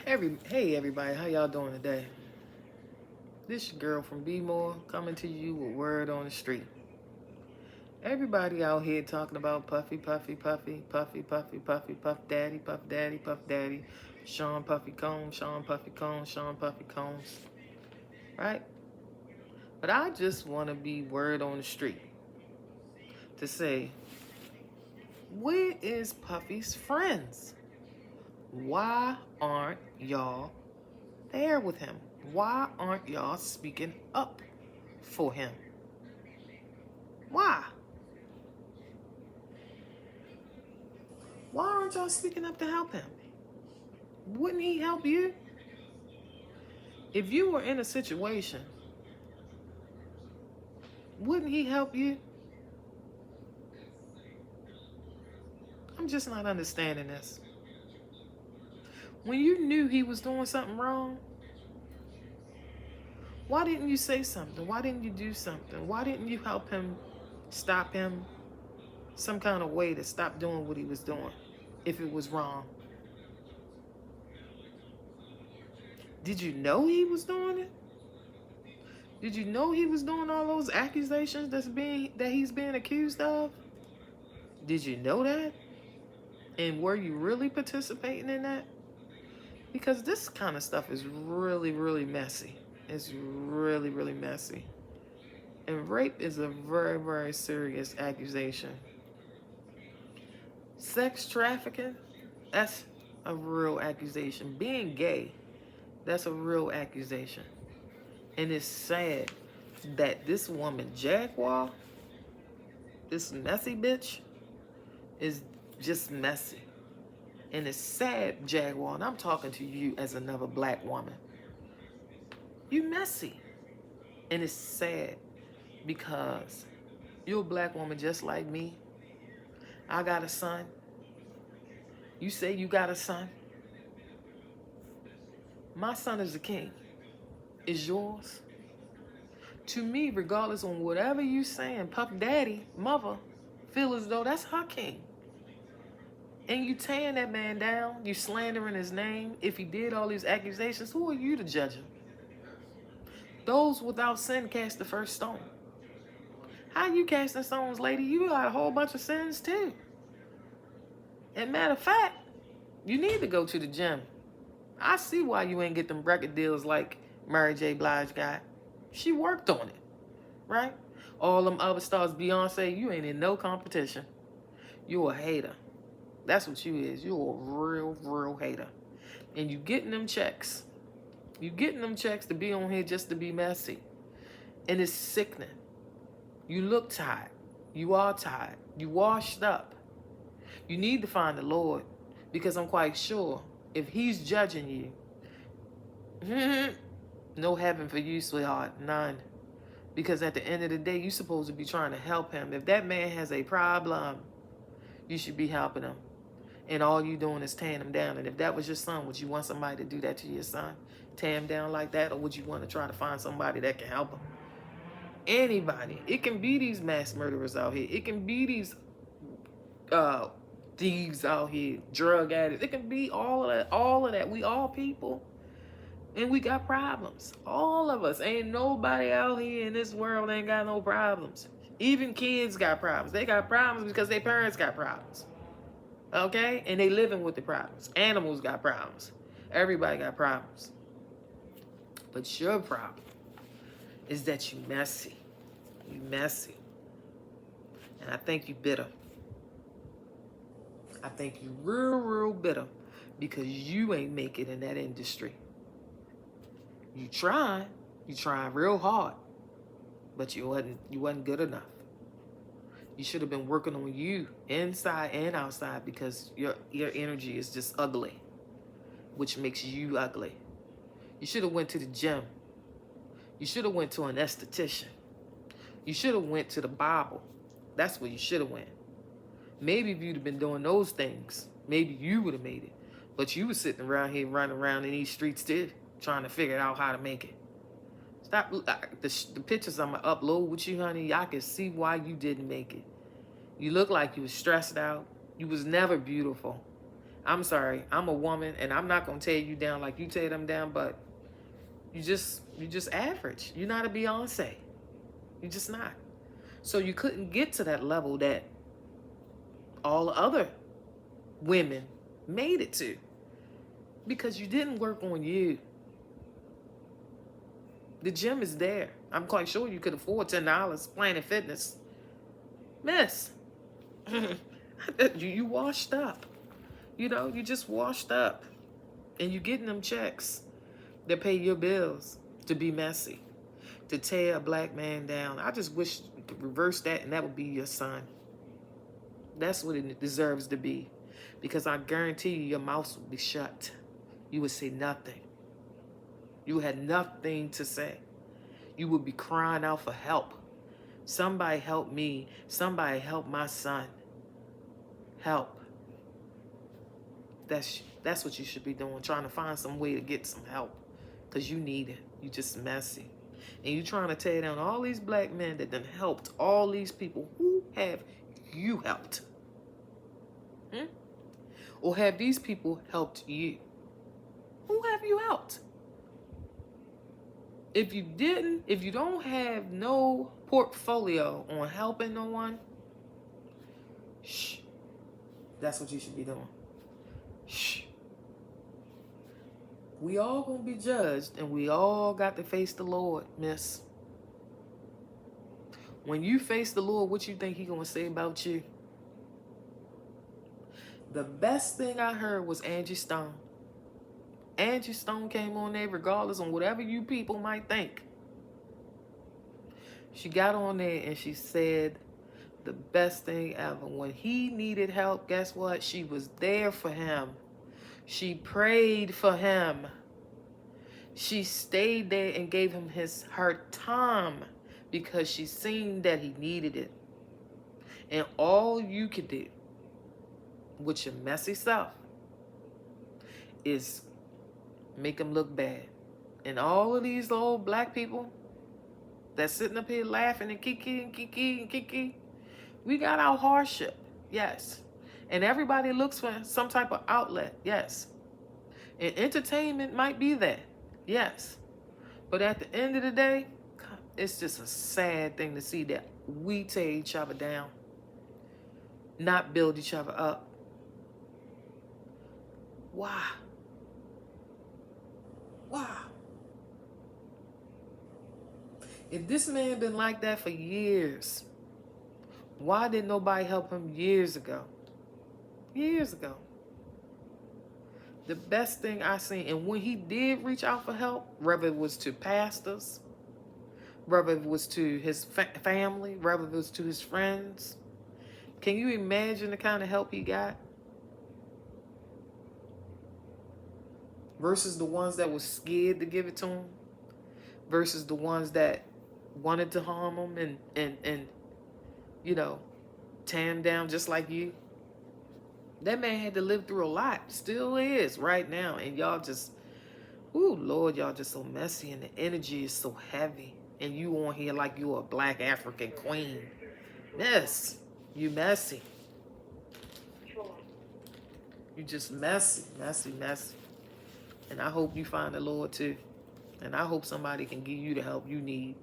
Hey everybody, how y'all doing today? This your girl from B More coming to you with word on the street. Everybody out here talking about Puffy, Puffy, Puffy, Puffy, Puffy, Puffy, Puff Daddy, Puff Daddy, Puff Daddy, Sean Puffy Combs, Sean Puffy Combs, Sean Puffy Combs, right? But I just want to be word on the street to say, where is Puffy's friends? Why aren't y'all there with him? Why aren't y'all speaking up for him? Why? Why aren't y'all speaking up to help him? Wouldn't he help you? If you were in a situation, wouldn't he help you? I'm just not understanding this. When you knew he was doing something wrong, why didn't you say something? Why didn't you do something? Why didn't you help him, stop him some kind of way to stop doing what he was doing if it was wrong? Did you know he was doing it? Did you know he was doing all those accusations that he's being accused of? Did you know that? And were you really participating in that? Because this kind of stuff is really, really messy. It's really, really messy. And rape is a very, very serious accusation. Sex trafficking, that's a real accusation. Being gay, that's a real accusation. And it's sad that this woman, Jaguar, this messy bitch, is just messy. And it's sad, Jaguar, and I'm talking to you as another black woman. You messy. And it's sad because you're a black woman just like me. I got a son. You say you got a son. My son is a king. Is yours? To me, regardless on whatever you saying, Puff Daddy, mother, feel as though that's her king. And you tearing that man down, you slandering his name. If he did all these accusations, who are you to judge him? Those without sin cast the first stone. How you casting stones, lady? You got a whole bunch of sins too. And matter of fact, you need to go to the gym. I see why you ain't get them record deals like Mary J. Blige got. She worked on it, right? All them other stars, Beyonce, you ain't in no competition. You a hater. That's what you is. You a real, real hater. And you getting them checks. You getting them checks to be on here just to be messy. And it's sickening. You look tired. You are tired. You washed up. You need to find the Lord, because I'm quite sure if he's judging you, no heaven for you, sweetheart. None. Because at the end of the day, you're supposed to be trying to help him. If that man has a problem, you should be helping him. And all you doing is tearing him down. And if that was your son, would you want somebody to do that to your son? Tear him down like that? Or would you want to try to find somebody that can help him? Anybody. It can be these mass murderers out here. It can be these thieves out here, drug addicts. It can be all of that. All of that. We all people. And we got problems. All of us. Ain't nobody out here in this world ain't got no problems. Even kids got problems. They got problems because their parents got problems. Okay? And they living with the problems. Animals got problems. Everybody got problems. But your problem is that you messy. You messy. And I think you bitter. I think you real, real bitter because you ain't make it in that industry. You tried real hard, but you wasn't good enough. You should have been working on you inside and outside, because your energy is just ugly, which makes you ugly. You should have went to the gym. You should have went to an esthetician. You should have went to the Bible. That's where you should have went. Maybe if you'd have been doing those things, maybe you would have made it. But you was sitting around here running around in these streets too, trying to figure out how to make it. Stop. The pictures I'm going to upload with you, honey, I can see why you didn't make it. You look like you was stressed out. You was never beautiful. I'm sorry, I'm a woman, and I'm not gonna tear you down like you tear them down, but you just average. You're not a Beyonce. You're just not. So you couldn't get to that level that all other women made it to, because you didn't work on you. The gym is there. I'm quite sure you could afford $10 Planet Fitness. Miss, you washed up. You know, you just washed up. And you getting them checks that pay your bills to be messy, to tear a black man down. I just wish you could reverse that, and that would be your son. That's what it deserves to be. Because I guarantee you, your mouth would be shut. You would say nothing. You had nothing to say. You would be crying out for help. Somebody help me. Somebody help my son. Help. That's what you should be doing, trying to find some way to get some help. Because you need it. You just messy. And you trying to tear down all these black men that done helped all these people. Who have you helped? Or have these people helped you? Who have you helped? If you don't have no portfolio on helping no one, shh. That's what you should be doing. Shh. We all gonna be judged, and we all got to face the Lord, miss. When you face the Lord, what you think he gonna say about you? The best thing I heard was Angie Stone. Angie Stone came on there regardless on whatever you people might think. She got on there and she said the best thing ever. When he needed help, guess what? She was there for him. She prayed for him. She stayed there and gave him her time because she seen that he needed it. And all you could do with your messy self is make him look bad. And all of these old black people that's sitting up here laughing and kiki, we got our hardship, yes. And everybody looks for some type of outlet, yes. And entertainment might be that, yes. But at the end of the day, it's just a sad thing to see that we tear each other down, not build each other up. Why? Wow. If this man been like that for years, why did nobody help him years ago? Years ago. The best thing I seen, and when he did reach out for help, whether it was to pastors, whether it was to his family, whether it was to his friends, can you imagine the kind of help he got? Versus the ones that was scared to give it to him, versus the ones that wanted to harm him and you know, tear him down just like you. That man had to live through a lot, still is right now, and y'all just, ooh, Lord, y'all just so messy, and the energy is so heavy, and you on here like you a black African queen. Yes, you messy. You just messy. And I hope you find the Lord too. And I hope somebody can give you the help you need.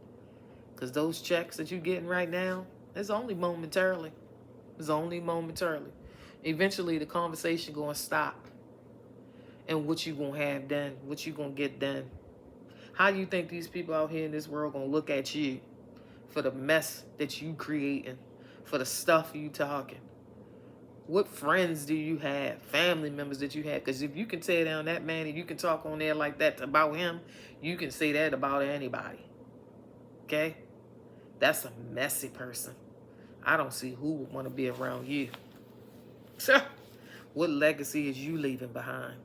Because those checks that you're getting right now, it's only momentarily. It's only momentarily. Eventually the conversation going to stop. And what you going to have done, what you going to get done. How do you think these people out here in this world going to look at you for the mess that you creating, for the stuff you talking? What friends do you have? Family members that you have? Because if you can tear down that man and you can talk on there like that about him, you can say that about anybody. Okay? That's a messy person. I don't see who would want to be around you. What legacy is you leaving behind?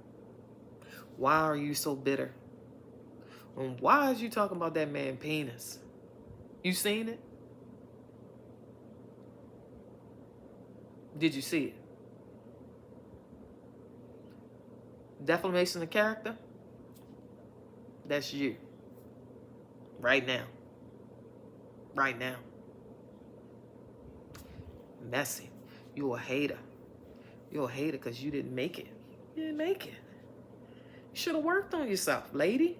Why are you so bitter? And why is you talking about that man's penis? You seen it? Did you see it? Defamation of character? That's you. Right now. Right now. Messy. You're a hater. You're a hater because you didn't make it. You didn't make it. You should have worked on yourself, lady.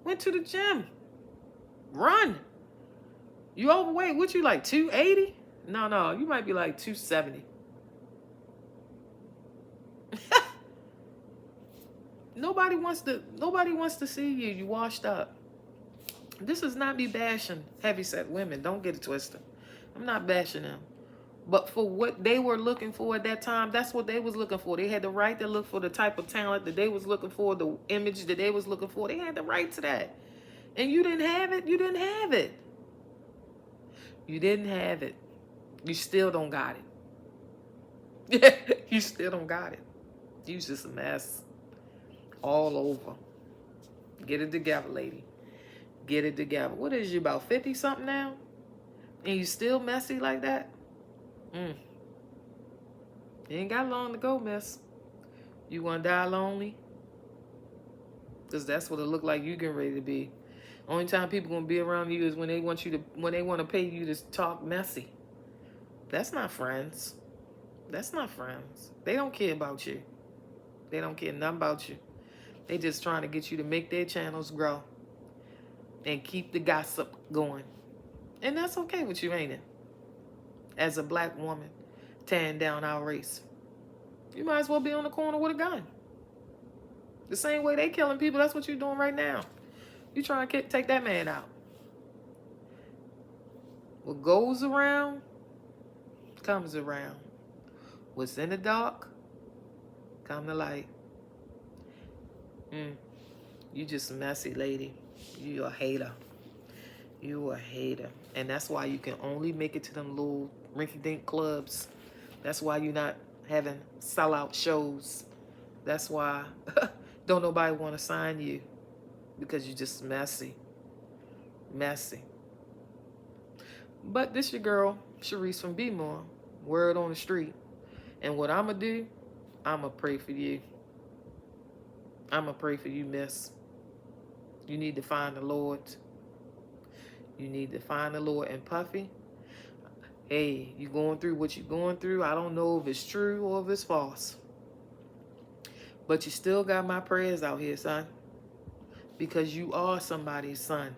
Went to the gym. Run. You overweight. What you like, 280? No, you might be like 270. Nobody wants to see you. You washed up. This is not me bashing heavyset women. Don't get it twisted. I'm not bashing them. But for what they were looking for at that time, that's what they was looking for. They had the right to look for the type of talent that they was looking for, the image that they was looking for. They had the right to that. And you didn't have it. You didn't have it. You didn't have it. You still don't got it. You still don't got it. You just a mess. All over. Get it together, lady. Get it together. What is you, about 50 something now? And you still messy like that? You ain't got long to go, miss. You want to die lonely? Because that's what it look like you getting ready to be. Only time people going to be around you is when they want to pay you to talk messy. That's not friends. That's not friends. They don't care about you. They don't care nothing about you. They just trying to get you to make their channels grow and keep the gossip going. And that's okay with you, ain't it? As a black woman tearing down our race, you might as well be on the corner with a gun. The same way they killing people, that's what you're doing right now. You trying to take that man out. What goes around comes around. What's in the dark come to light. You just a messy lady. You a hater. You a hater. And that's why you can only make it to them little rinky-dink clubs. That's why you're not having sellout shows. That's why don't nobody want to sign you. Because you're just messy. Messy. But this your girl, Sharice from Be More. Word on the street. And what I'm going to do, I'm going to pray for you. I'm going to pray for you, miss. You need to find the Lord. You need to find the Lord. And Puffy, hey, you going through what you're going through. I don't know if it's true or if it's false. But you still got my prayers out here, son. Because you are somebody's son.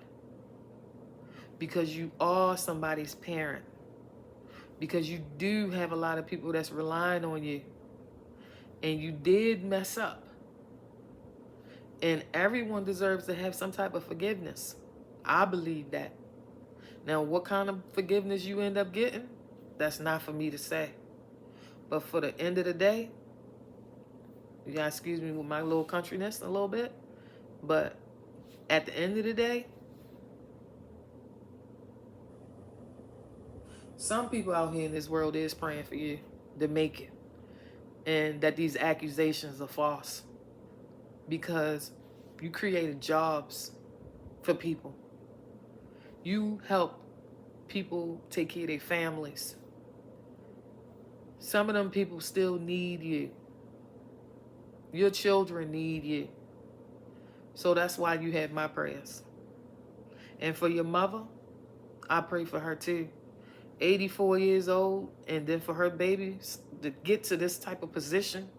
Because you are somebody's parent. Because you do have a lot of people that's relying on you. And you did mess up. And everyone deserves to have some type of forgiveness. I believe that. Now, what kind of forgiveness you end up getting, that's not for me to say. But for the end of the day, you gotta excuse me with my little countryness a little bit, but at the end of the day, some people out here in this world is praying for you to make it. And that these accusations are false. Because you created jobs for people. You help people take care of their families. Some of them people still need you. Your children need you. So that's why you have my prayers. And for your mother, I pray for her too. 84 years old, and then for her babies to get to this type of position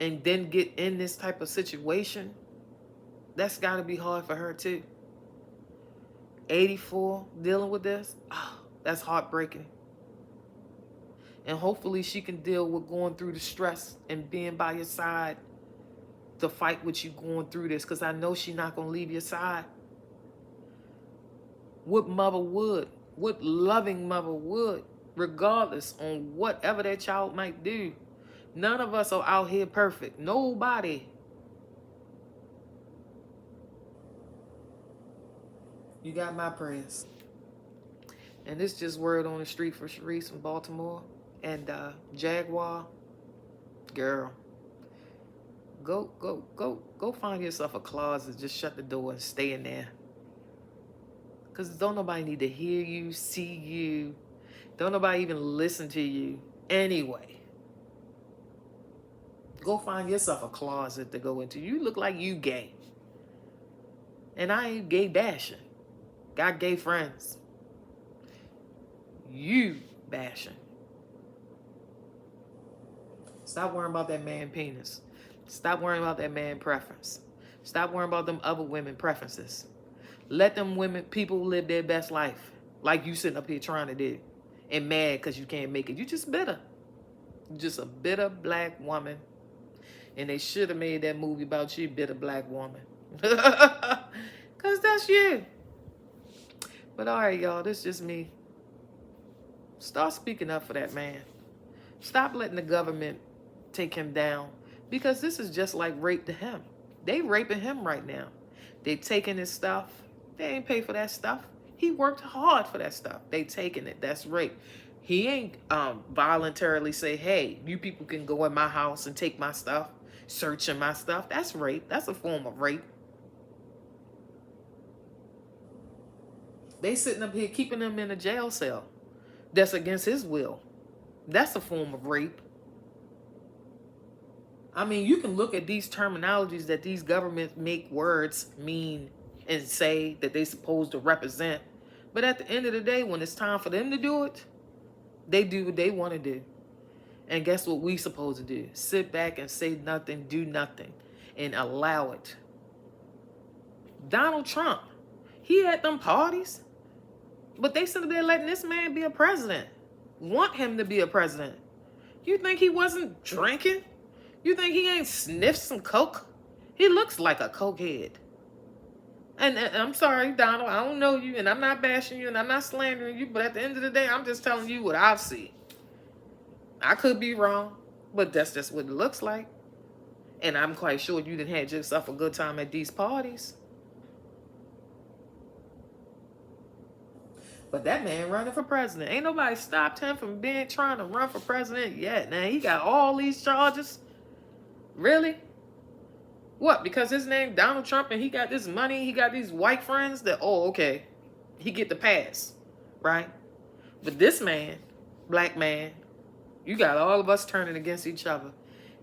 and then get in this type of situation, that's got to be hard for her too. 84, dealing with this, that's heartbreaking. And hopefully she can deal with going through the stress and being by your side to fight with you going through this, because I know she's not going to leave your side. What mother would, what loving mother would, regardless on whatever that child might do. None of us are out here perfect. Nobody. You got my prayers. And this just word on the street for Sharice from Baltimore. And Jaguar, girl, go find yourself a closet. Just shut the door and stay in there. Because don't nobody need to hear you, see you. Don't nobody even listen to you anyway. Go find yourself a closet to go into. You look like you gay. And I ain't gay bashing. Got gay friends. You bashing. Stop worrying about that man penis. Stop worrying about that man preference. Stop worrying about them other women preferences. Let them people live their best life. Like you sitting up here trying to do. And mad because you can't make it. You just bitter. You're just a bitter black woman. And they should have made that movie about you, bitter black woman. Because that's you. But all right, y'all, this is just me. Start speaking up for that man. Stop letting the government take him down. Because this is just like rape to him. They raping him right now. They taking his stuff. They ain't pay for that stuff. He worked hard for that stuff. They taking it. That's rape. He ain't voluntarily say, hey, you people can go in my house and take my stuff, searching my stuff. That's rape. That's a form of rape. They sitting up here keeping him in a jail cell. That's against his will. That's a form of rape. I mean, you can look at these terminologies that these governments make words mean and say that they're supposed to represent. But at the end of the day, when it's time for them to do it, they do what they want to do. And guess what we supposed to do? Sit back and say nothing, do nothing, and allow it. Donald Trump, he had them parties, but they sitting there letting this man be a president. Want him to be a president. You think he wasn't drinking? You think he ain't sniffed some coke? He looks like a cokehead. And I'm sorry, Donald, I don't know you, and I'm not bashing you, and I'm not slandering you, but at the end of the day, I'm just telling you what I see. I could be wrong, but that's just what it looks like. And I'm quite sure you done had yourself a good time at these parties. But that man running for president. Ain't nobody stopped him from trying to run for president yet. Now, he got all these charges. Really? What? Because his name Donald Trump and he got this money, he got these white friends that, oh, okay, he get the pass, right? But this man, black man, you got all of us turning against each other,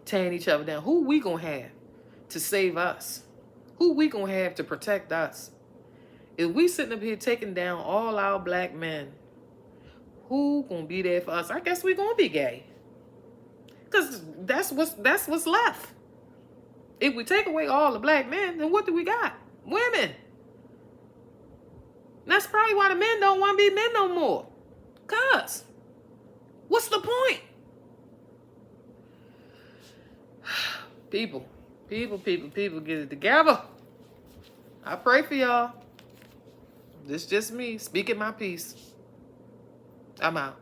tearing each other down. Who we gonna have to save us? Who we gonna have to protect us? If we sitting up here taking down all our black men, who gonna be there for us? I guess we gonna be gay. Because that's what's left. If we take away all the black men, then what do we got? Women. That's probably why the men don't want to be men no more. Cause what's the point? People, get it together. I pray for y'all. This just me speaking my piece. I'm out.